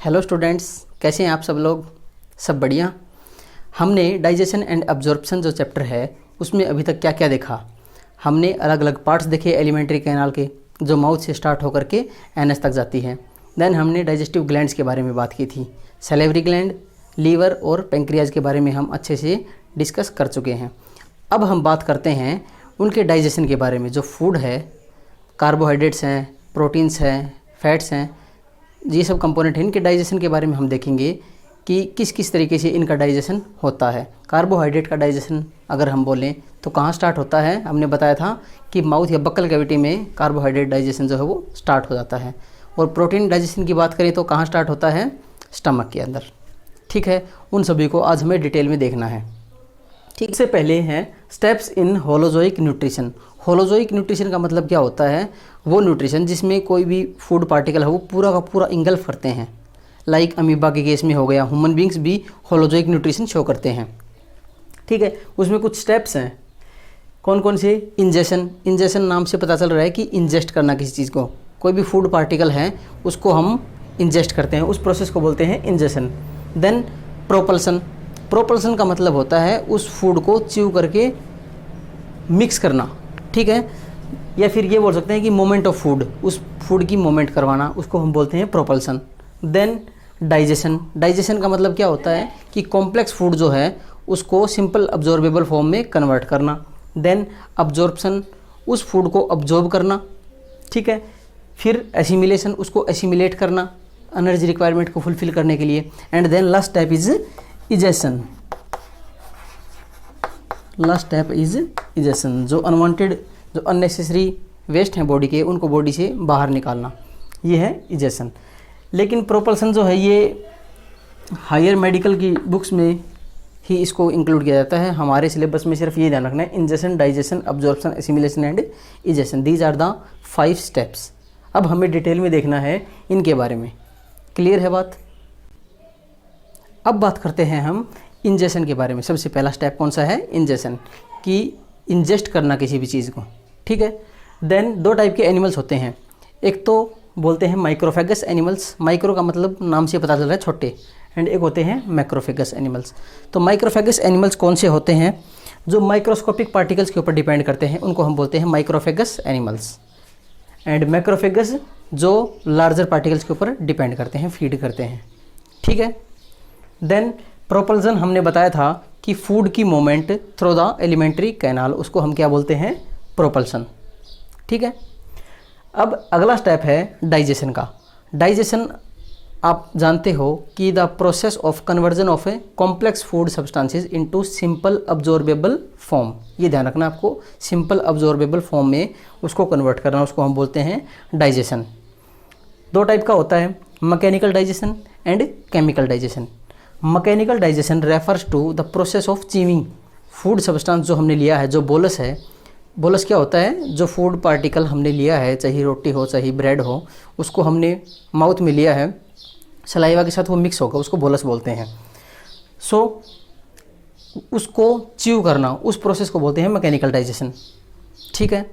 Hello students, कैसे हैं आप सब लोग? सब बढ़िया। हमने डाइजेशन एंड अब्जॉर्प्शन जो चैप्टर है उसमें अभी तक क्या क्या देखा। हमने अलग अलग पार्ट्स देखे एलिमेंट्री कैनाल के, जो माउथ से स्टार्ट होकर के एनएस तक जाती है। देन हमने डाइजेस्टिव ग्लैंड्स के बारे में बात की थी। सैलिवरी ग्लैंड, लीवर और पेंक्रियाज के बारे में हम अच्छे से डिस्कस कर चुके हैं। अब हम बात करते हैं उनके डाइजेशन के बारे में। जो फूड है, कार्बोहाइड्रेट्स हैं, प्रोटीन्स हैं, फैट्स हैं, ये सब कंपोनेंट हैं, इनके डाइजेशन के बारे में हम देखेंगे कि किस किस तरीके से इनका डाइजेशन होता है। कार्बोहाइड्रेट का डाइजेशन अगर हम बोलें तो कहाँ स्टार्ट होता है? हमने बताया था कि माउथ या बक्कल कैविटी में कार्बोहाइड्रेट डाइजेशन जो है वो स्टार्ट हो जाता है। और प्रोटीन डाइजेशन की बात करें तो कहाँ स्टार्ट होता है? स्टमक के अंदर। ठीक है, उन सभी को आज हमें डिटेल में देखना है। ठीक से पहले हैं steps in holozoic nutrition. Holozoic nutrition का मतलब क्या होता है? वो न्यूट्रिशन जिसमें कोई भी फूड पार्टिकल है वो पूरा का पूरा इंगल्फ करते हैं। लाइक अमीबा के केस में हो गया, ह्यूमन बींग्स भी होलोजोइक न्यूट्रिशन शो करते हैं। ठीक है, उसमें कुछ स्टेप्स हैं। कौन कौन से? इंजेशन। इंजेशन नाम से पता चल रहा है कि इंजेस्ट करना किसी चीज़ को। कोई भी फूड पार्टिकल है उसको हम इंजेस्ट करते हैं, उस प्रोसेस को बोलते हैं इंजेशन। Then propulsion. प्रोपल्सन का मतलब होता है उस फूड को च्यू करके मिक्स करना। ठीक है, या फिर ये बोल सकते हैं कि मोमेंट ऑफ फूड, उस फूड की मोमेंट करवाना, उसको हम बोलते हैं प्रोपल्सन। Then digestion. डाइजेशन का मतलब क्या होता है कि कॉम्प्लेक्स फूड जो है उसको सिंपल अब्जॉर्बेबल फॉर्म में कन्वर्ट करना। देन अब्जॉर्प्शन, उस फूड को अब्जॉर्ब करना। ठीक है, फिर एसिमिलेशन, उसको एसिमिलेट करना एनर्जी रिक्वायरमेंट को फुलफिल करने के लिए। And then last step is egestion. Last step is egestion, जो अनवांटेड, जो अननेसेसरी वेस्ट हैं बॉडी के, उनको बॉडी से बाहर निकालना, ये है इजेशन। लेकिन प्रोपल्सन जो है ये हायर मेडिकल की बुक्स में ही इसको इंक्लूड किया जाता है। हमारे सिलेबस में सिर्फ ये ध्यान रखना है, ingestion, digestion, absorption, assimilation and egestion, these are the 5 steps. अब हमें डिटेल में देखना है इनके बारे में। क्लियर है बात? अब बात करते हैं हम इंजेशन के बारे में। सबसे पहला स्टेप कौन सा है? इंजेशन, कि इंजेस्ट करना किसी भी चीज़ को। ठीक है, देन 2 टाइप के एनिमल्स होते हैं। एक तो बोलते हैं माइक्रोफेगस एनिमल्स। माइक्रो का मतलब नाम से पता चल रहा है छोटे, एंड एक होते हैं मैक्रोफेगस एनिमल्स। तो माइक्रोफेगस एनिमल्स कौन से होते हैं? जो माइक्रोस्कोपिक पार्टिकल्स के ऊपर डिपेंड करते हैं उनको हम बोलते हैं माइक्रोफेगस एनिमल्स। एंड मैक्रोफेगस जो लार्जर पार्टिकल्स के ऊपर डिपेंड करते हैं, फीड करते हैं। ठीक है, देन प्रोपल्सन हमने बताया था कि फूड की movement through the alimentary canal, उसको हम क्या बोलते हैं? प्रोपल्सन। ठीक है, अब अगला स्टेप है डाइजेशन का। डाइजेशन आप जानते हो कि the process of conversion of a complex food substances into simple absorbable form. ये ध्यान रखना आपको, सिंपल अब्जॉर्बेबल फॉर्म में उसको कन्वर्ट करना, उसको हम बोलते हैं डाइजेशन। 2 टाइप का होता है, mechanical digestion and chemical digestion. Mechanical digestion refers to the process of chewing food substance जो हमने लिया है, जो बोलस है। बोलस क्या होता है? जो फूड पार्टिकल हमने लिया है, चाहे रोटी हो चाहे ब्रेड हो, उसको हमने माउथ में लिया है, सलाइवा के साथ वो मिक्स होगा, उसको बोलस बोलते हैं। सो उसको च्यू करना, उस प्रोसेस को बोलते हैं मैकेनिकल डाइजेशन। ठीक है,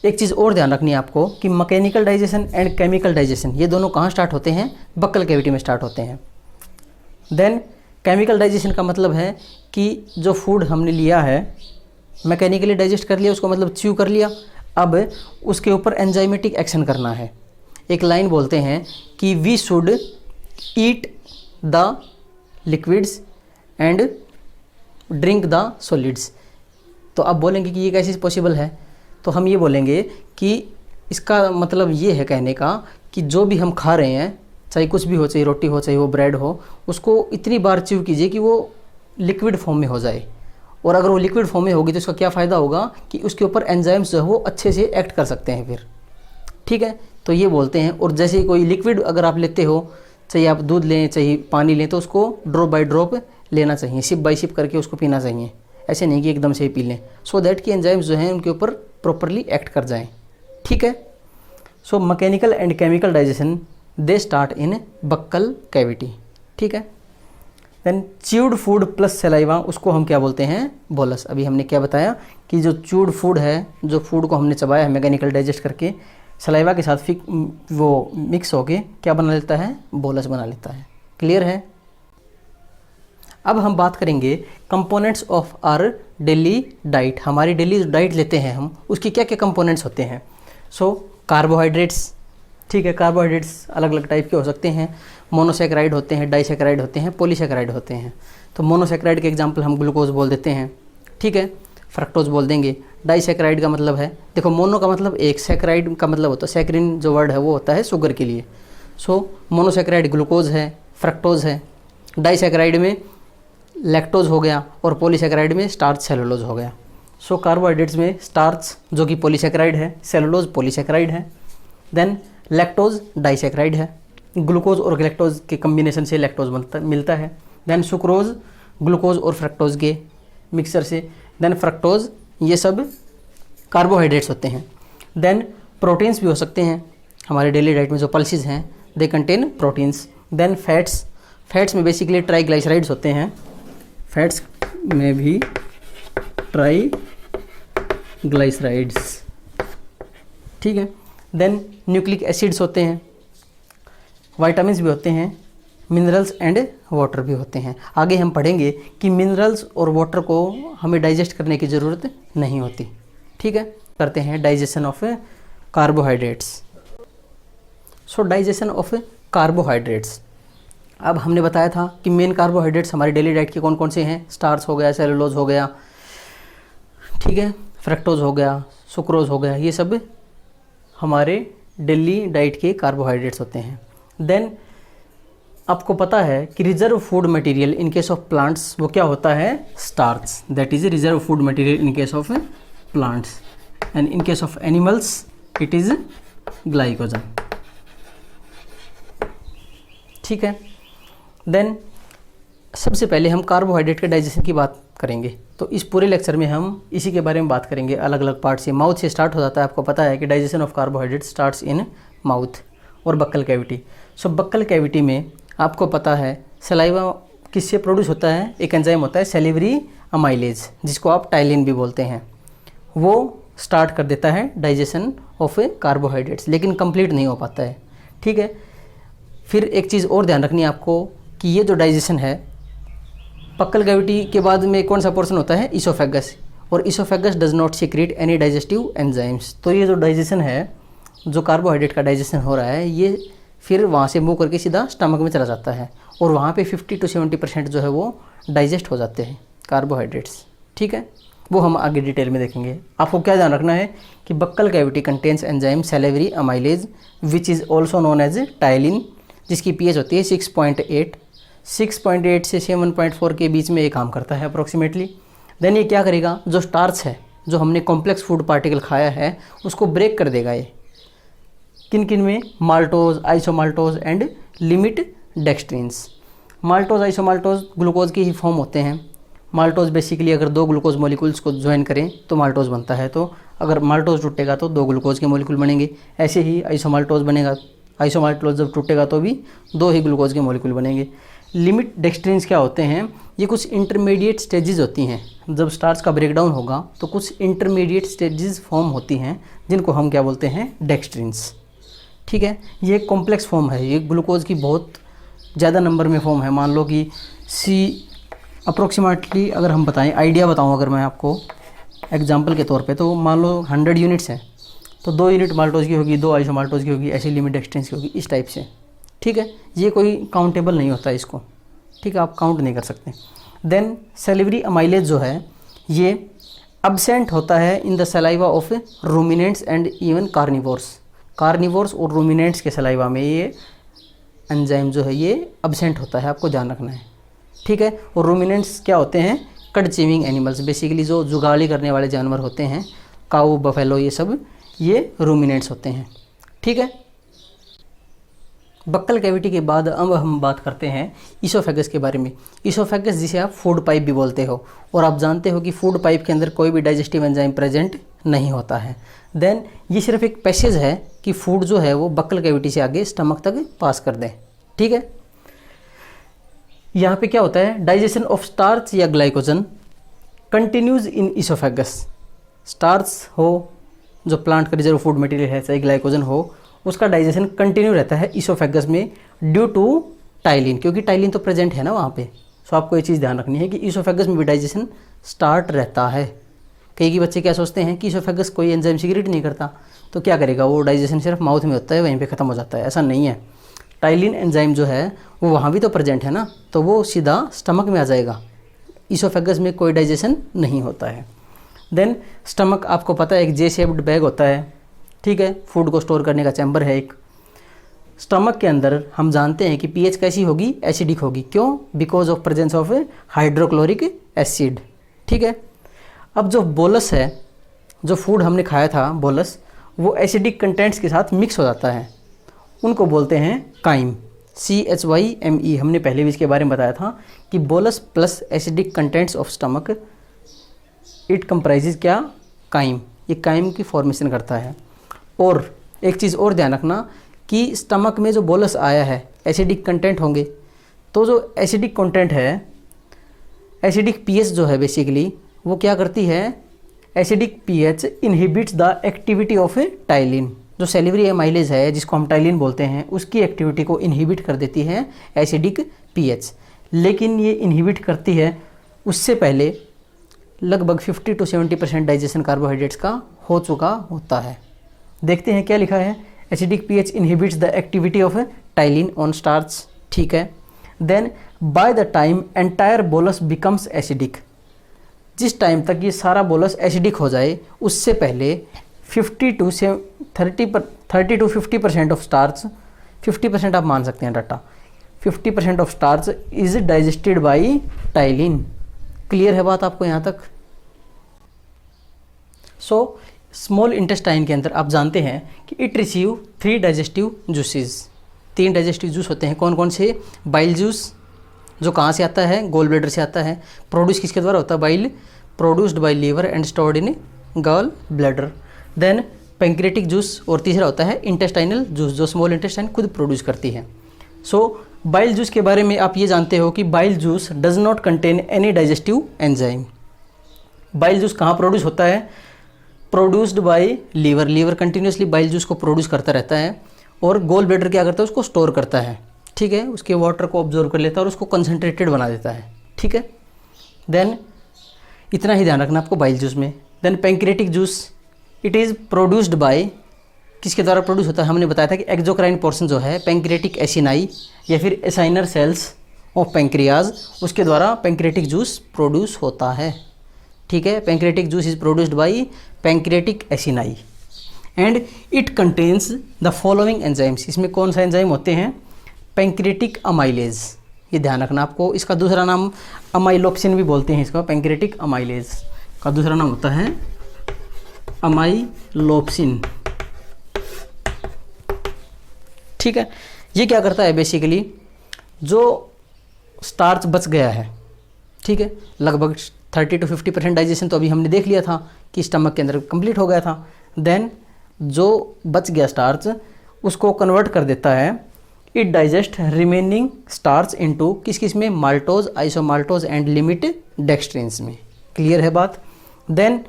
एक चीज़ और ध्यान रखनी है आपको कि mechanical digestion and chemical digestion ये दोनों कहाँ स्टार्ट होते हैं? बक्कल कैविटी में स्टार्ट होते हैं। देन केमिकल डाइजेशन का मतलब है कि जो फूड हमने लिया है मैकेनिकली डाइजेस्ट कर लिया, उसको मतलब च्यू कर लिया, अब उसके ऊपर एंजाइमेटिक एक्शन करना है। एक लाइन बोलते हैं कि we should eat the liquids and drink the solids. तो आप बोलेंगे कि ये कैसे पॉसिबल है? तो हम ये बोलेंगे कि इसका मतलब ये है कहने का कि जो भी हम खा रहे हैं, चाहे कुछ भी हो, चाहे रोटी हो चाहे वो ब्रेड हो, उसको इतनी बार च्यू कीजिए कि वो लिक्विड फॉर्म में हो जाए। और अगर वो लिक्विड फॉर्म में होगी तो इसका क्या फ़ायदा होगा कि उसके ऊपर एंजाइम्स जो है वो अच्छे से एक्ट कर सकते हैं फिर। ठीक है, तो ये बोलते हैं। और जैसे कोई लिक्विड अगर आप लेते हो, चाहे आप दूध लें चाहे पानी लें, तो उसको ड्रॉप बाय ड्रॉप लेना चाहिए, सिप बाय सिप करके उसको पीना चाहिए। ऐसे नहीं कि एकदम से ही पी लें, सो दैट कि एंजाइम्स जो हैं उनके ऊपर प्रॉपरली एक्ट कर जाएँ। ठीक है, so mechanical and chemical digestion they start in buccal cavity. ठीक है, then chewed food plus saliva, उसको हम क्या बोलते हैं? बोलस। अभी हमने क्या बताया कि जो च्यूड फूड है, जो फूड को हमने चबाया है मैकेनिकल डाइजेस्ट करके, सलाइवा के साथ वो मिक्स होके क्या बना लेता है, बोलस बना लेता है। क्लियर है। अब हम बात करेंगे components of our daily diet. हमारी डेली डाइट लेते हैं हम, उसकी क्या क्या कंपोनेंट्स होते हैं। सो कार्बोहाइड्रेट्स, ठीक है, कार्बोहाइड्रेट्स अलग अलग टाइप के हो सकते हैं। मोनोसेक्राइड होते हैं, डाइसेक्राइड होते हैं, पॉलीसेक्राइड होते हैं। तो मोनोसेक्राइड के एग्जांपल हम ग्लूकोज बोल देते हैं, ठीक है, फ्रक्टोज बोल देंगे। डाइसेक्राइड का मतलब है, देखो मोनो का मतलब एक, सेक्राइड का मतलब होता है, सेक्रिन जो वर्ड है वो होता है शुगर के लिए। सो मोनोसेक्राइड ग्लूकोज है, फ्रक्टोज है। डाइसेक्राइड में लैक्टोज हो गया और पॉलीसेक्राइड में स्टार्च सेलुलोज हो गया। सो कार्बोहाइड्रेट्स में स्टार्च जो कि पॉलीसेक्राइड है, सेलुलोज पॉलीसेक्राइड है, देन लैक्टोज डाइसेक्राइड है। ग्लूकोज और लैक्टोज के कम्बिनेशन से लैक्टोज मिलता है। देन सुक्रोज ग्लूकोज और फ्रक्टोज के मिक्सचर से, देन फ्रक्टोज, ये सब कार्बोहाइड्रेट्स होते हैं। देन प्रोटीन्स भी हो सकते हैं हमारे डेली डाइट में, जो पल्सेस हैं they contain proteins. Then fats, fats में बेसिकली ट्राइग्लाइसराइड्स होते हैं, फैट्स में भी ट्राइग्लाइसराइड्स, ठीक है। देन न्यूक्लिक एसिड्स होते हैं, विटामिन्स भी होते हैं, मिनरल्स एंड वाटर भी होते हैं। आगे हम पढ़ेंगे कि मिनरल्स और वाटर को हमें डाइजेस्ट करने की ज़रूरत नहीं होती, ठीक है। करते हैं digestion of carbohydrates. So digestion of carbohydrates, अब हमने बताया था कि मेन कार्बोहाइड्रेट्स हमारी डेली डाइट के कौन कौन से हैं। स्टार्च हो गया, सेलुलोज हो गया, ठीक है, फ्रक्टोज हो गया, सुक्रोज हो गया, ये सब हमारे डेली डाइट के कार्बोहाइड्रेट्स होते हैं। देन आपको पता है कि reserve food material in case of plants वो क्या होता है, starch, that is reserve food material in case of plants, and in case of animals it is glycogen, ठीक है। देन सबसे पहले हम कार्बोहाइड्रेट के डाइजेशन की बात करेंगे। तो इस पूरे लेक्चर में हम इसी के बारे में बात करेंगे, अलग अलग पार्ट से। माउथ से स्टार्ट हो जाता है, आपको पता है कि digestion of carbohydrate starts in mouth और बक्कल कैविटी। सो बक्कल कैविटी में आपको पता है सलाइवा किससे प्रोड्यूस होता है, एक एंजाइम होता है सेलिवरी अमाइलेज, जिसको आप टाइलिन भी बोलते हैं। वो स्टार्ट कर देता है डाइजेशन ऑफ कार्बोहाइड्रेट्स, लेकिन कंप्लीट नहीं हो पाता है, ठीक है। फिर एक चीज़ और ध्यान रखनी है आपको कि ये जो डाइजेशन है, बक्कल कैविटी के बाद में कौन सा पोर्शन होता है, इसोफेगस, और oesophagus does not secret any digestive enzymes. तो ये जो डाइजेशन है, जो कार्बोहाइड्रेट का डाइजेशन हो रहा है, ये फिर वहाँ से मूव करके सीधा स्टमक में चला जाता है, और वहाँ पे 50 to 70% जो है वो डाइजेस्ट हो जाते हैं कार्बोहाइड्रेट्स, ठीक है। वो हम आगे डिटेल में देखेंगे। आपको क्या ध्यान रखना है कि buccal cavity contains enzyme salivary amylase which is also known as ptyalin, जिसकी pH होती है 6.8 से 7.4 के बीच में ये काम करता है अप्रोक्सीमेटली। देन ये क्या करेगा, जो स्टार्च है, जो हमने कॉम्प्लेक्स फूड पार्टिकल खाया है, उसको ब्रेक कर देगा ये किन किन में, maltose, isomaltose and limit dextrins. Maltose, isomaltose glucose के ही फॉर्म होते हैं। माल्टोज बेसिकली अगर दो ग्लूकोज मॉलिक्यूल्स को ज्वाइन करें तो माल्टोज बनता है, तो अगर माल्टोज टूटेगा तो दो ग्लूकोज के मॉलिक्यूल बनेंगे। ऐसे ही आइसोमाल्टोज बनेगा, आइसोमाल्टोज जब टूटेगा तो भी दो ही ग्लूकोज के मॉलिक्यूल बनेंगे। लिमिट डेक्सट्रिन्स क्या होते हैं, ये कुछ इंटरमीडिएट स्टेजेस होती हैं। जब स्टार्च का ब्रेकडाउन होगा तो कुछ इंटरमीडिएट स्टेजेस फॉर्म होती हैं, जिनको हम क्या बोलते हैं, डेक्सट्रिन्स, ठीक है। ये एक कॉम्प्लेक्स फॉर्म है, ये ग्लूकोज की बहुत ज़्यादा नंबर में फॉर्म है। मान लो कि अप्रोक्सीमेटली अगर हम बताएं, आइडिया बताऊं अगर मैं आपको एग्जांपल के तौर पे, तो मान लो 100 यूनिट्स हैं, तो 2 यूनिट माल्टोज की होगी, 2 आइसोमाल्टोज की होगी, ऐसी लिमिट डेक्सट्रिन्स की होगी, इस टाइप से, ठीक है। ये कोई काउंटेबल नहीं होता इसको, ठीक है, आप काउंट नहीं कर सकते। देन सेलिवरी अमाइलेज जो है, ये अब्सेंट होता है in the saliva of ruminants and even carnivores और रूमिनेंट्स के सलाइवा में ये एंजाइम जो है ये अब्सेंट होता है, आपको ध्यान रखना है, ठीक है। और रूमिनेंट्स क्या होते हैं, कड चीविंग एनिमल्स, बेसिकली जो जुगाली करने वाले जानवर होते हैं, काऊ, बफेलो, ये सब ये रूमिनेंट्स होते हैं, ठीक है। बक्कल कैविटी के बाद अब हम बात करते हैं इसोफेगस के बारे में। इसोफेगस जिसे आप फूड पाइप भी बोलते हो, और आप जानते हो कि फूड पाइप के अंदर कोई भी डाइजेस्टिव एंजाइम प्रेजेंट नहीं होता है। देन ये सिर्फ एक पैसेज है कि फूड जो है वो बक्कल कैविटी से आगे स्टमक तक पास कर दें, ठीक है। यहाँ पे क्या होता है, डाइजेशन ऑफ स्टार्च या glycogen continues in oesophagus. Starch हो जो प्लांट का रिजर्व फूड मटेरियल है, चाहे ग्लाइकोजन हो, उसका डाइजेशन कंटिन्यू रहता है ईसोफेगस में ड्यू टू टाइलिन, क्योंकि टाइलिन तो प्रेजेंट है ना वहाँ पे। सो आपको ये चीज़ ध्यान रखनी है कि ईसोफेगस में भी डाइजेशन स्टार्ट रहता है। कई बच्चे क्या सोचते हैं कि ईसोफेगस कोई एंजाइम सीक्रेट नहीं करता, तो क्या करेगा, वो डाइजेशन सिर्फ माउथ में होता है, वहीं पे ख़त्म हो जाता है। ऐसा नहीं है, टाइलिन एंजाइम जो है वो वहाँ भी तो प्रेजेंट है ना, तो वो सीधा स्टमक में आ जाएगा। ईसोफेगस में कोई डाइजेशन नहीं होता है। देन स्टमक आपको पता है एक जे शेप्ड बैग होता है, ठीक है, फूड को स्टोर करने का चैम्बर है एक। स्टमक के अंदर हम जानते हैं कि पीएच कैसी होगी, एसिडिक होगी। क्यों? Because of presence of hydrochloric acid, ठीक है। अब जो बोलस है, जो फूड हमने खाया था बोलस, वो एसिडिक कंटेंट्स के साथ मिक्स हो जाता है, उनको बोलते हैं काइम, CHYME। हमने पहले भी इसके बारे में बताया था कि bolus plus acidic contents of stomach it comprises क्या, काइम। ये काइम की फॉर्मेशन करता है। और एक चीज़ और ध्यान रखना कि स्टमक में जो बोलस आया है एसिडिक कंटेंट होंगे, तो जो एसिडिक कंटेंट है, एसिडिक पीएच जो है बेसिकली वो क्या करती है, acidic pH inhibits the activity of ptyalin. जो सेलिवरी एमाइलेज है जिसको हम टाइलिन बोलते हैं, उसकी एक्टिविटी को इनहिबिट कर देती है एसिडिक पीएच। लेकिन ये इनहिबिट करती है उससे पहले लगभग 50 to 70% डाइजेशन कार्बोहाइड्रेट्स का हो चुका होता है। देखते हैं क्या लिखा है, acidic pH inhibits the activity of ptyalin on starch, ठीक है। Then by the time entire bolus becomes acidic, जिस टाइम तक ये सारा बोलस एसिडिक हो जाए उससे पहले 30 to 50% ऑफ स्टार्च, 50% आप मान सकते हैं data, 50% of starch is digested by ptyalin. Clear है बात आपको यहाँ तक? सो स्मॉल इंटेस्टाइन के अंदर आप जानते हैं कि it receive 3 digestive juices. 3 digestive juice होते हैं, कौन कौन से? बाइल जूस जो कहाँ से आता है, गॉल ब्लैडर से आता है। प्रोड्यूस किसके द्वारा होता है? Bile, produced by liver and stored in gall bladder. Then pancreatic juice, और तीसरा होता है इंटेस्टाइनल जूस जो स्मॉल इंटेस्टाइन खुद प्रोड्यूस करती है। सो बाइल जूस के बारे में आप ये जानते हो कि bile juice does not contain any digestive enzyme. Bile juice कहाँ प्रोड्यूस होता है? Produced by liver. Liver continuously bile juice को प्रोड्यूस करता रहता है, और गॉल ब्लैडर क्या करता है, उसको स्टोर करता है, ठीक है, उसके वाटर को ऑब्जर्व कर लेता है और उसको कंसनट्रेटेड बना देता है, ठीक है। देन इतना ही ध्यान रखना आपको बाइल जूस में। Then pancreatic juice, it is produced by, किसके द्वारा प्रोड्यूस होता है? हमने बताया था कि एक्सोक्राइन पोर्शन जो है पैंक्रेटिक एसिनाई या फिर एसाइनर सेल्स ऑफ पैंक्रियाज, उसके द्वारा पैंक्रेटिक जूस प्रोड्यूस होता है, ठीक है। Pancreatic juice is produced by pancreatic acini and it contains the following enzymes. इसमें कौन सा एंजाइम होते हैं? पैंक्रेटिक अमाइलेज, ये ध्यान रखना आपको। इसका दूसरा नाम अमाइलोप्सिन भी बोलते हैं इसका। पैंक्रेटिक अमाइलेज का दूसरा नाम होता है अमाइलोप्सिन, ठीक है। ये क्या करता है बेसिकली, जो स्टार्च बच गया है, ठीक है, लगभग 30 to 50% डाइजेशन तो अभी हमने देख लिया था कि स्टमक के अंदर कंप्लीट हो गया था। देन जो बच गया स्टार्च उसको कन्वर्ट कर देता है, it digest remaining starch into किस किस में? Maltose, isomaltose and limit dextrins में। क्लियर है बात? देन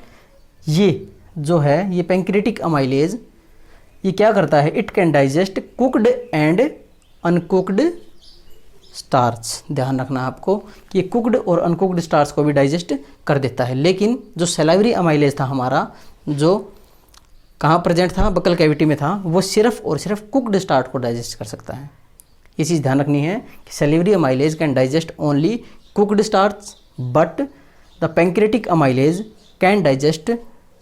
ये जो है ये पैंक्रेटिक अमाइलेज ये क्या करता है? It can digest cooked and uncooked starch. ध्यान रखना आपको कि कुक्ड और अनकुक्ड स्टार्च को भी डाइजेस्ट कर देता है। लेकिन जो सलाइवरी अमाइलेज था हमारा, जो कहाँ प्रेजेंट था? बकल कैविटी में था, वो सिर्फ और सिर्फ कुक्ड स्टार्च को डाइजेस्ट कर सकता है। ये चीज़ ध्यान रखनी है कि salivary amylase can digest only cooked starch, but the pancreatic amylase can digest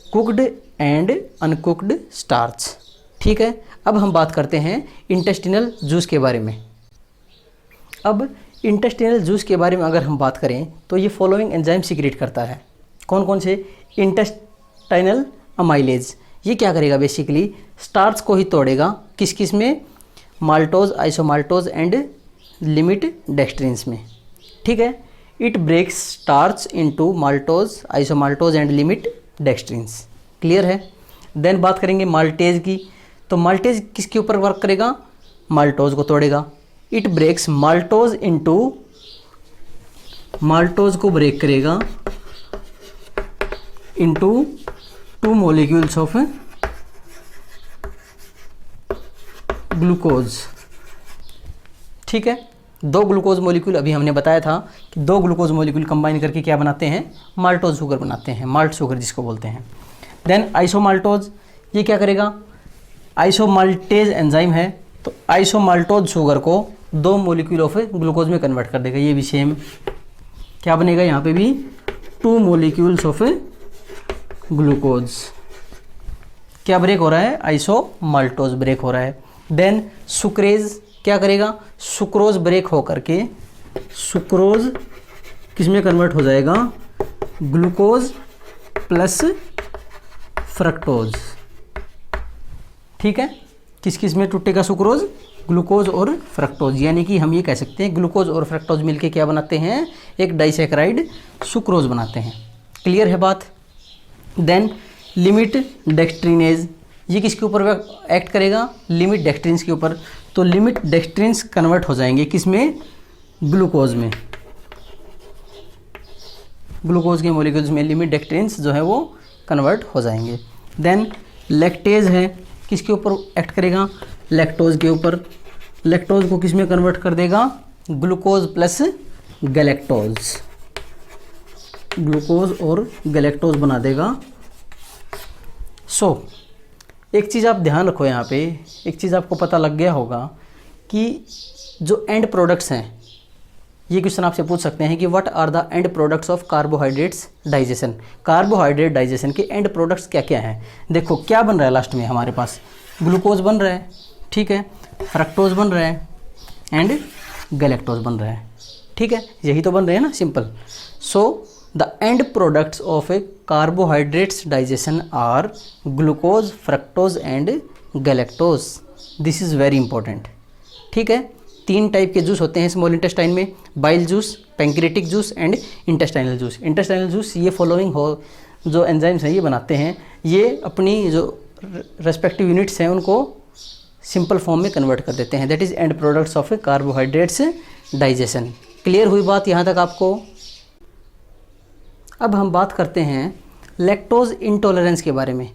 cooked and uncooked starch, ठीक है। अब हम बात करते हैं इंटेस्टिनल जूस के बारे में। अब इंटेस्टिनल जूस के बारे में अगर हम बात करें तो ये फॉलोइंग एंजाइम सीक्रेट करता है। कौन कौन से? इंटेस्टाइनल अमाइलेज, ये क्या करेगा बेसिकली? स्टार्च को ही तोड़ेगा, किस किस में? Maltose, isomaltose and limit dextrins में, ठीक है। It breaks starch into maltose, isomaltose and limit dextrins. Clear है? देन बात करेंगे माल्टेज की, तो माल्टेज किसके ऊपर वर्क करेगा? माल्टोज को तोड़ेगा। It breaks maltose into, maltose को ब्रेक करेगा इनटू 2 मॉलिक्यूल्स ऑफ ग्लूकोज। ठीक है, 2 ग्लूकोज मॉलिक्यूल अभी हमने बताया था कि 2 ग्लूकोज मॉलिक्यूल कंबाइन करके क्या बनाते हैं, माल्टोज शुगर बनाते हैं, माल्ट शुगर जिसको बोलते हैं। देन आइसोमाल्टोज, ये क्या करेगा, आइसोमाल्टेज एंजाइम है, तो आइसोमाल्टोज शुगर को 2 मॉलिक्यूल ऑफ ग्लूकोज में कन्वर्ट कर देगा। ये भी सेम क्या बनेगा, यहाँ पे भी 2 मॉलिक्यूल्स ऑफ ग्लूकोज। क्या ब्रेक हो रहा है, आइसोमाल्टोज ब्रेक हो रहा है। देन सुक्रेज क्या करेगा, सुक्रोज ब्रेक हो करके सुक्रोज किस में कन्वर्ट हो जाएगा, ग्लूकोज प्लस फ्रक्टोज। ठीक है, किस किस में टूटेगा सुक्रोज, ग्लूकोज और फ्रक्टोज, यानी कि हम ये कह सकते हैं ग्लूकोज और फ्रक्टोज मिलके क्या बनाते हैं, एक डाइसैकराइड सुक्रोज बनाते हैं। क्लियर है बात। देन लिमिट डेक्सट्रिनेज, ये किसके ऊपर एक्ट करेगा, लिमिट डेक्सट्रिन्स के ऊपर। तो लिमिट डेक्सट्रिन्स कन्वर्ट हो जाएंगे किस में, ग्लूकोज में, ग्लूकोज के मॉलिक्यूल्स में लिमिट डेक्सट्रिन्स जो है वो कन्वर्ट हो जाएंगे। देन लैक्टेज है, किसके ऊपर एक्ट करेगा, लैक्टोज के ऊपर। लैक्टोज को किस में कन्वर्ट कर देगा, ग्लूकोज प्लस गैलेक्टोज, ग्लूकोज और गैलेक्टोज बना देगा। सो एक चीज़ आप ध्यान रखो, यहाँ पे एक चीज़ आपको पता लग गया होगा कि जो एंड प्रोडक्ट्स हैं, ये क्वेश्चन आपसे पूछ सकते हैं कि what are the end products of carbohydrates digestion, carbohydrate digestion के एंड प्रोडक्ट्स क्या क्या हैं। देखो क्या बन रहा है लास्ट में, हमारे पास ग्लूकोज बन रहा है, ठीक है, फ्रक्टोज बन रहा है एंड गैलेक्टोज बन रहा है। ठीक है, यही तो बन रहे हैं ना, simple. So the end products of a carbohydrates digestion are glucose, fructose and galactose. This is very important. ठीक है, 3 टाइप के जूस होते हैं स्मॉल इंटेस्टाइन में, bile juice, pancreatic juice and intestinal juice. Intestinal juice ये following हो जो enzymes हैं ये बनाते हैं, ये अपनी जो रेस्पेक्टिव यूनिट्स हैं उनको सिंपल फॉर्म में कन्वर्ट कर देते हैं। That is and products of carbohydrates digestion. Clear हुई बात यहाँ तक आपको। अब हम बात करते हैं लैक्टोज इंटॉलरेंस के बारे में।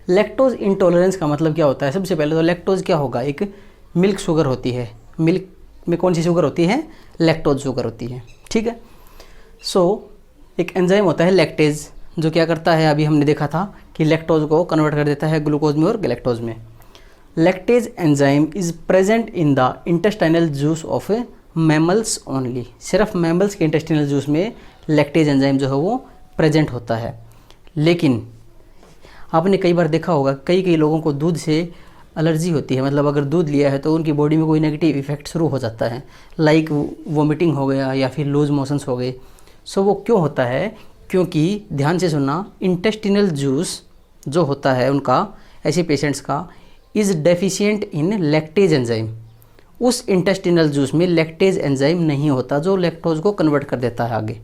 लैक्टोज इंटॉलरेंस का मतलब क्या होता है, सबसे पहले तो लैक्टोज क्या होगा, एक मिल्क शुगर होती है। मिल्क में कौन सी शुगर होती है, लैक्टोज शुगर होती है। ठीक है, सो एक एंजाइम होता है लैक्टेज, जो क्या करता है, अभी हमने देखा था कि लैक्टोज को कन्वर्ट कर देता है ग्लूकोज में और गैलेक्टोज में। Lactase enzyme is present in the intestinal juice of mammals only. सिर्फ मैमल्स के इंटेस्टाइनल जूस में लैक्टेज एंजाइम जो है वो प्रेजेंट होता है। लेकिन आपने कई बार देखा होगा कई लोगों को दूध से एलर्जी होती है, मतलब अगर दूध लिया है तो उनकी बॉडी में कोई नेगेटिव इफेक्ट शुरू हो जाता है, लाइक वोमिटिंग हो गया या फिर लूज मोशंस हो गए। सो वो क्यों होता है, क्योंकि ध्यान से सुनना, इंटेस्टिनल जूस जो होता है उनका, ऐसे पेशेंट्स का, is deficient in lactase enzyme. उस इंटेस्टिनल जूस में लैक्टेज एंजाइम नहीं होता जो लैक्टोज को कन्वर्ट कर देता है आगे।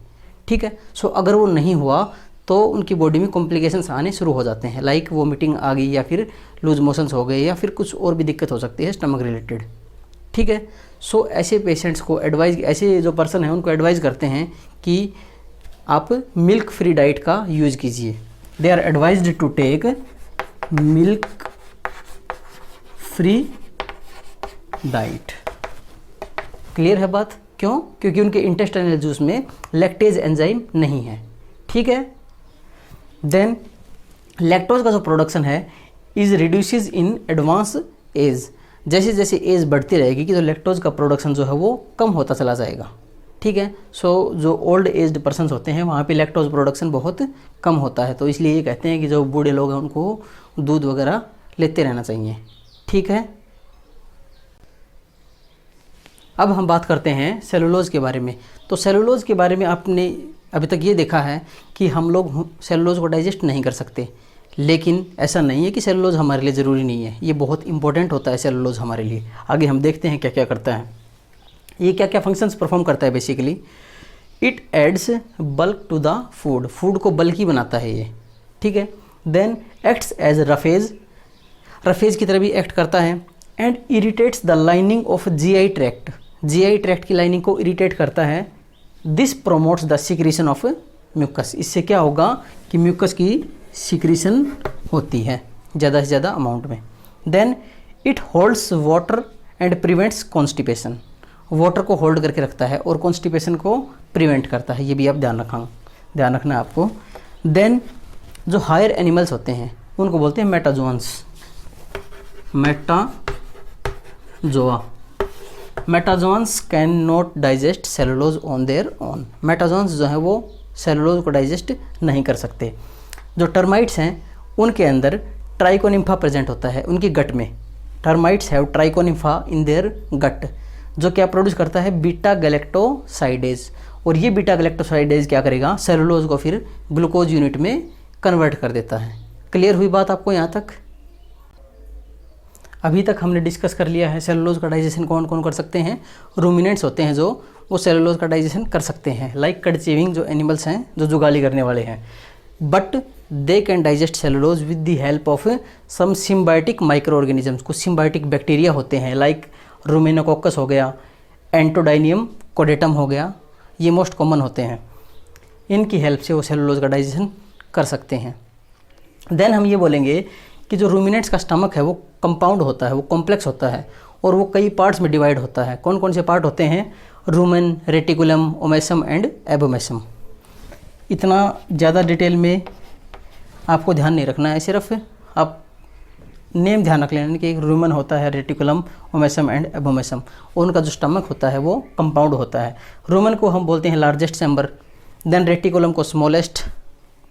ठीक है, सो अगर वो नहीं हुआ तो उनकी बॉडी में कॉम्प्लिकेशंस आने शुरू हो जाते हैं, लाइक वोमिटिंग आ गई या फिर लूज मोशंस हो गए या फिर कुछ और भी दिक्कत हो सकती है स्टमक रिलेटेड। ठीक है, सो ऐसे पेशेंट्स को एडवाइज, ऐसे जो पर्सन है उनको एडवाइस करते हैं कि आप मिल्क फ्री डाइट का यूज़ कीजिए। They are advised to take milk free diet. Clear है बात, क्यों, क्योंकि उनके इंटेस्टाइनल जूस में लैक्टेज एंजाइम नहीं है। ठीक है, देन लैक्टोज का जो प्रोडक्शन है is reduces in advance age. जैसे जैसे एज बढ़ती रहेगी कि तो लैक्टोज का प्रोडक्शन जो है वो कम होता चला जाएगा। ठीक है, सो जो ओल्ड एज्ड पर्सन्स होते हैं वहाँ पे लैक्टोज प्रोडक्शन बहुत कम होता है, तो इसलिए ये कहते हैं कि जो बूढ़े लोग हैं उनको दूध वगैरह लेते रहना चाहिए। ठीक है, अब हम बात करते हैं सेलुलोज के बारे में। तो सेलुलोज के बारे में आपने अभी तक ये देखा है कि हम लोग सेलुलोज को डाइजेस्ट नहीं कर सकते, लेकिन ऐसा नहीं है कि सेलुलोज हमारे लिए ज़रूरी नहीं है, ये बहुत इंपॉर्टेंट होता है सेलुलोज हमारे लिए। आगे हम देखते हैं क्या क्या करता है, ये क्या क्या फंक्शंस परफॉर्म करता है। Basically it adds bulk to the food, food को बल्की बनाता है ये। ठीक है, then acts as roughage, roughage की तरह भी एक्ट करता है। And irritates the lining of GI tract, GI tract की लाइनिंग को इरिटेट करता है। This promotes the secretion of mucus, इससे क्या होगा कि म्यूकस की सिक्रीशन होती है ज़्यादा से ज़्यादा अमाउंट में। Then it holds water and prevents constipation, water को होल्ड करके रखता है और कॉन्स्टिपेशन को प्रिवेंट करता है, ये भी आप ध्यान रखना है आपको। देन जो हायर एनिमल्स होते हैं उनको बोलते हैं metazoans, metazoa. Metazoans can not digest cellulose on their own, metazoans जो हैं वो सेलुलोज को डाइजेस्ट नहीं कर सकते। जो टर्माइट्स हैं उनके अंदर ट्राइकोनिम्फा प्रेजेंट होता है उनकी गट में, termites have trichonympha in their gut, जो क्या प्रोड्यूस करता है बीटा गैलेक्टोसाइडेज, और ये बीटा गैलेक्टोसाइडेज क्या करेगा, सेलुलोज को फिर ग्लूकोज यूनिट में कन्वर्ट कर देता है। क्लियर हुई बात आपको यहाँ तक? अभी तक हमने डिस्कस कर लिया है सेलुलोज का डाइजेशन कौन कौन कर सकते हैं। रूमिनेंट्स होते हैं जो वो सेलुलोज का डाइजेशन कर सकते हैं, लाइक कड चीविंग जो एनिमल्स हैं जो जुगाली करने वाले हैं, but they can digest cellulose with the help of some symbiotic microorganisms, कुछ सिम्बायोटिक बैक्टीरिया होते हैं, लाइक रूमेनोकोकस हो गया, एंटोडाइनियम कोडेटम हो गया, ये मोस्ट कॉमन होते हैं, इनकी हेल्प से वो सेलुलोज का डाइजेशन कर सकते हैं। देन हम ये बोलेंगे कि जो रूमिनेंट्स का स्टमक है वो कंपाउंड होता है, वो कॉम्प्लेक्स होता है और वो कई पार्ट्स में डिवाइड होता है। कौन कौन से पार्ट होते हैं? Rumen, reticulum, omasum and abomasum. इतना ज़्यादा डिटेल में आपको ध्यान नहीं रखना है, सिर्फ आप नेम ध्यान रख लेना कि रूमेन होता है, रेटिकुलम, ओमेसम एंड एबोमेसम, और उनका जो स्टमक होता है वो कंपाउंड होता है। रूमेन को हम बोलते हैं लार्जेस्ट चैम्बर, देन रेटिकुलम को smallest,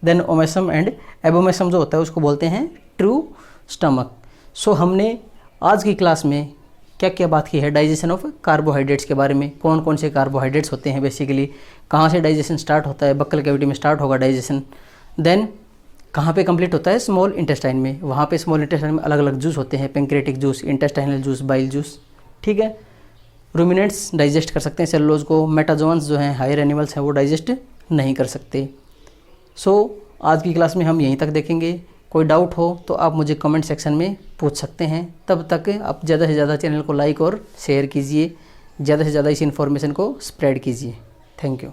then omasum and abomasum जो होता है उसको बोलते हैं ट्रू स्टमक। सो हमने आज की क्लास में क्या क्या बात की है डाइजेशन ऑफ कार्बोहाइड्रेट्स के बारे में, कौन कौन से कार्बोहाइड्रेट्स होते हैं बेसिकली, कहाँ से डाइजेशन स्टार्ट होता है, बक्कल कैविटी में स्टार्ट होगा डाइजेशन, देन कहाँ पे कंप्लीट होता है, स्मॉल इंटेस्टाइन में, वहाँ पे स्मॉल इंटेस्टाइन में अलग अलग जूस होते हैं, pancreatic juice, intestinal juice, bile juice, ठीक है। रूमिनेंट्स डाइजेस्ट कर सकते हैं सेलुलोज को, मेटाजोन्स जो हैं हायर एनिमल्स हैं वो डाइजेस्ट नहीं कर सकते। सो आज की क्लास में हम यहीं तक देखेंगे। कोई डाउट हो तो आप मुझे कमेंट सेक्शन में पूछ सकते हैं। तब तक आप ज़्यादा से ज़्यादा चैनल को लाइक और शेयर कीजिए, ज़्यादा से ज़्यादा इस इन्फॉर्मेशन को स्प्रेड कीजिए। Thank you.